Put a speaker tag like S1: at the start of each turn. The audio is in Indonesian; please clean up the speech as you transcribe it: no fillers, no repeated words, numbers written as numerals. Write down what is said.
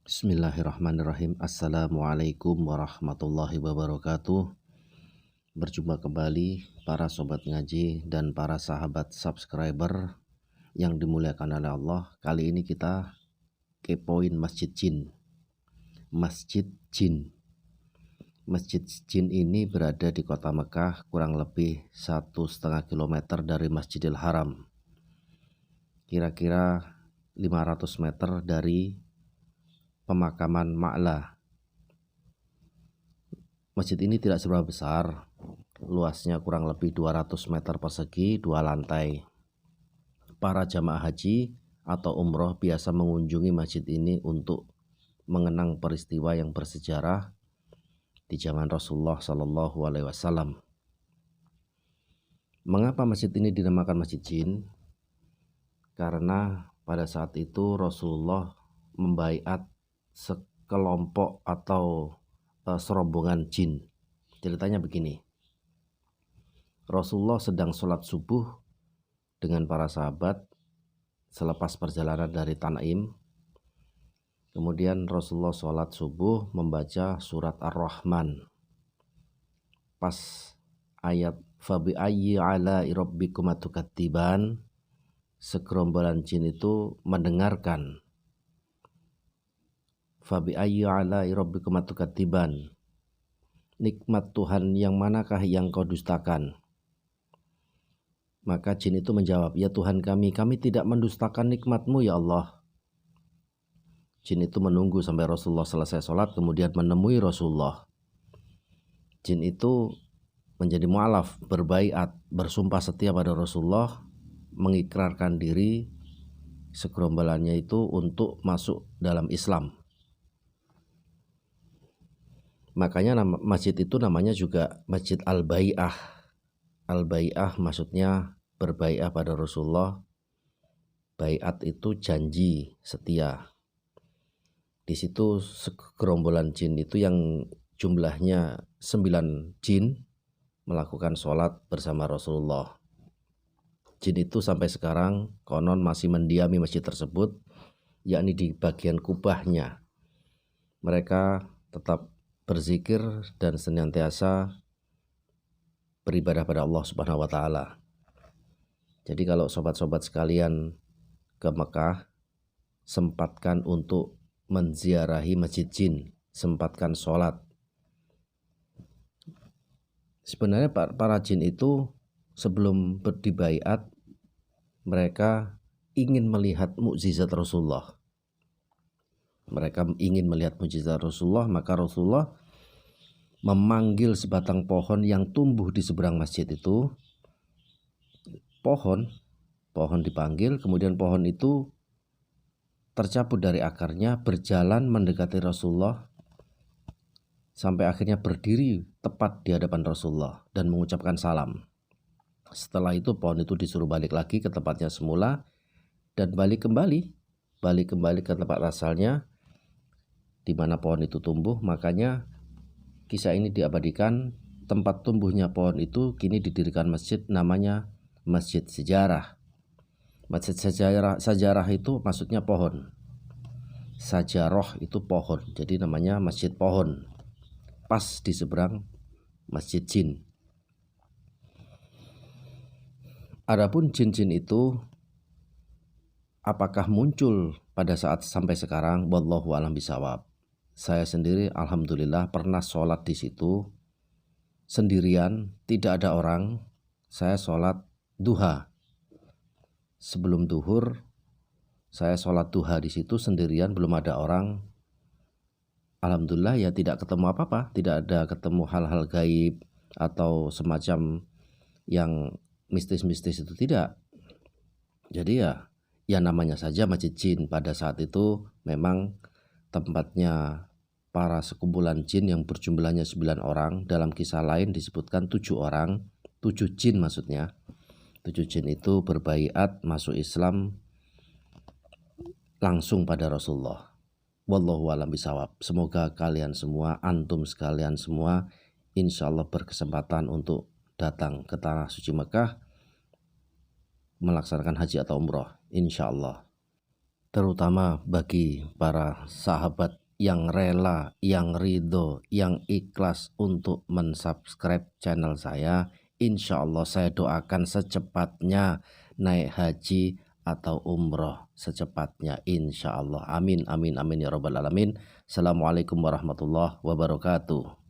S1: Bismillahirrahmanirrahim. Assalamualaikum warahmatullahi wabarakatuh. Berjumpa kembali para sobat ngaji dan para sahabat subscriber yang dimuliakan oleh Allah. Kali ini kita kepoin Masjid Jin. Masjid Jin. Masjid Jin ini berada di kota Mekah, kurang lebih 1,5 kilometer dari Masjidil Haram. Kira-kira 500 meter dari pemakaman Ma'la. Masjid ini tidak seberapa besar, luasnya kurang lebih 200 meter persegi, 2 lantai. Para jamaah haji atau umroh biasa mengunjungi masjid ini untuk mengenang peristiwa yang bersejarah di zaman Rasulullah Shallallahu Alaihi Wasallam. Mengapa masjid ini dinamakan Masjid Jin? Karena pada saat itu Rasulullah membaiat sekelompok atau serombongan jin. Ceritanya begini, Rasulullah sedang sholat subuh dengan para sahabat selepas perjalanan dari Tan'im. Kemudian Rasulullah sholat subuh membaca surat Ar-Rahman. Pas ayat fabi ayyi ala rabbikuma tukadziban, segerombolan jin itu mendengarkan fabi ayyi ala rabbikuma tukadziban, nikmat Tuhan yang manakah yang kau dustakan? Maka jin itu menjawab, ya Tuhan kami tidak mendustakan nikmatmu ya Allah. Jin itu menunggu sampai Rasulullah selesai sholat, kemudian menemui Rasulullah. Jin itu menjadi mu'alaf, berbaiat, bersumpah setia pada Rasulullah, mengikrarkan diri segerombolannya itu untuk masuk dalam Islam. Makanya masjid itu namanya juga Masjid Al-Bai'ah. Al-Bai'ah maksudnya berbai'ah pada Rasulullah. Bai'at itu janji setia. Di situ segerombolan jin itu yang jumlahnya 9 jin melakukan sholat bersama Rasulullah. Jin itu sampai sekarang konon masih mendiami masjid tersebut, yakni di bagian kubahnya. Mereka tetap berzikir dan senantiasa beribadah pada Allah Subhanahu wa taala. Jadi kalau sobat-sobat sekalian ke Mekah, sempatkan untuk menziarahi Masjid Jin, sempatkan sholat. Sebenarnya para jin itu sebelum berdibaiat, mereka ingin melihat mukjizat Rasulullah. Mereka ingin melihat mukjizat Rasulullah, maka Rasulullah memanggil sebatang pohon yang tumbuh di seberang masjid itu. Pohon dipanggil, kemudian pohon itu tercabut dari akarnya, berjalan mendekati Rasulullah sampai akhirnya berdiri tepat di hadapan Rasulullah dan mengucapkan salam. Setelah itu pohon itu disuruh balik lagi ke tempatnya semula dan balik kembali ke tempat asalnya di mana pohon itu tumbuh. Makanya kisah ini diabadikan. Tempat tumbuhnya pohon itu kini didirikan masjid, namanya Masjid Sejarah. Masjid Sejarah itu maksudnya pohon. Sajaroh itu pohon, jadi namanya Masjid Pohon. Pas di seberang Masjid Jin. Adapun jin-jin itu apakah muncul pada saat sampai sekarang? Wallahu a'lam bishawab. Saya sendiri alhamdulillah pernah sholat di situ sendirian, tidak ada orang. Saya sholat duha. Sebelum duhur, saya sholat duha di situ sendirian, belum ada orang. Alhamdulillah ya tidak ketemu apa-apa, tidak ada ketemu hal-hal gaib atau semacam yang mistis-mistis itu tidak. Jadi ya namanya saja Masjid Jin. Pada saat itu memang tempatnya para sekumpulan jin yang berjumlahnya 9 orang. Dalam kisah lain disebutkan 7 orang, 7 jin maksudnya. 7 jin itu berbaiat masuk Islam langsung pada Rasulullah. Wallahu a'lam bishawab. Semoga kalian semua, antum sekalian semua, insya Allah berkesempatan untuk datang ke tanah suci Mekah melaksanakan haji atau umroh, insya Allah. terutama bagi para sahabat yang rela, yang ridho, yang ikhlas untuk mensubscribe channel saya. Insya Allah saya doakan secepatnya naik haji atau umroh secepatnya, insya Allah. Amin, amin, amin ya robbal alamin. Assalamualaikum warahmatullahi wabarakatuh.